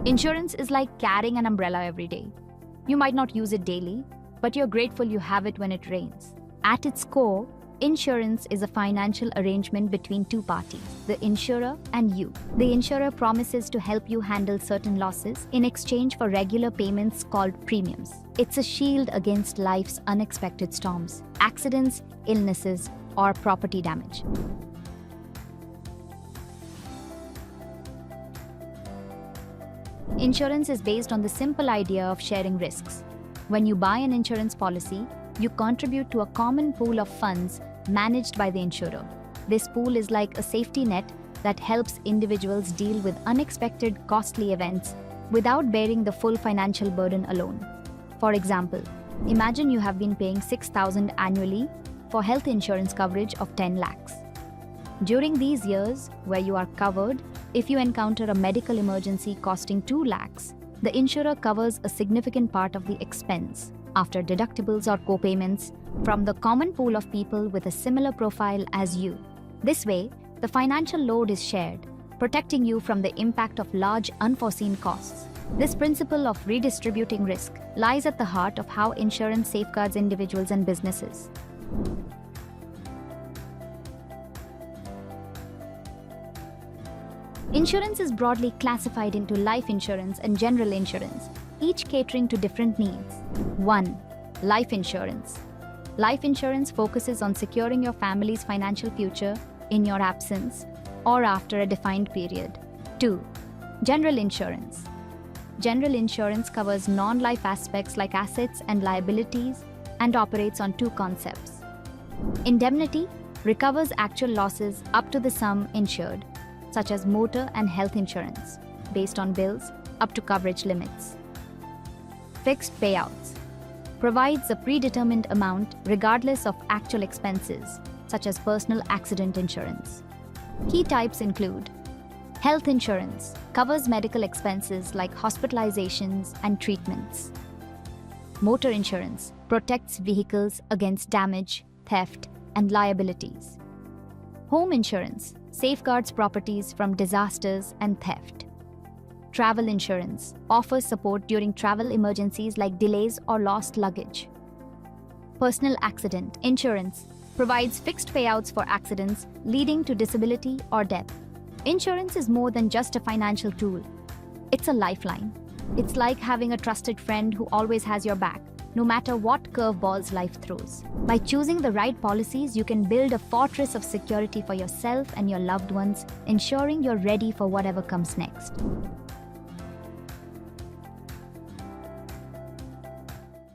Insurance is like carrying an umbrella every day. You might not use it daily, but you're grateful you have it when it rains. At its core, insurance is a financial arrangement between two parties, the insurer and you. The insurer promises to help you handle certain losses in exchange for regular payments called premiums. It's a shield against life's unexpected storms, accidents, illnesses, or property damage. Insurance is based on the simple idea of sharing risks. When you buy an insurance policy, you contribute to a common pool of funds managed by the insurer. This pool is like a safety net that helps individuals deal with unexpected, costly events without bearing the full financial burden alone. For example, imagine you have been paying 6,000 annually for health insurance coverage of 10 lakhs. During these years, where you are covered, if you encounter a medical emergency costing 2 lakhs, the insurer covers a significant part of the expense after deductibles or co-payments from the common pool of people with a similar profile as you. This way, the financial load is shared, protecting you from the impact of large unforeseen costs. This principle of redistributing risk lies at the heart of how insurance safeguards individuals and businesses. Insurance is broadly classified into life insurance and general insurance, each catering to different needs. 1. Life insurance. Life insurance focuses on securing your family's financial future in your absence or after a defined period. 2. General insurance. General insurance covers non-life aspects like assets and liabilities and operates on two concepts. Indemnity recovers actual losses up to the sum insured, such as motor and health insurance, based on bills up to coverage limits. Fixed payouts provides a predetermined amount regardless of actual expenses, such as personal accident insurance. Key types include health insurance, covers medical expenses like hospitalizations and treatments. Motor insurance protects vehicles against damage, theft, and liabilities. Home insurance safeguards properties from disasters and theft. Travel insurance offers support during travel emergencies like delays or lost luggage. Personal accident insurance provides fixed payouts for accidents leading to disability or death. Insurance is more than just a financial tool. It's a lifeline. It's like having a trusted friend who always has your back, no matter what curveballs life throws. By choosing the right policies, you can build a fortress of security for yourself and your loved ones, ensuring you're ready for whatever comes next.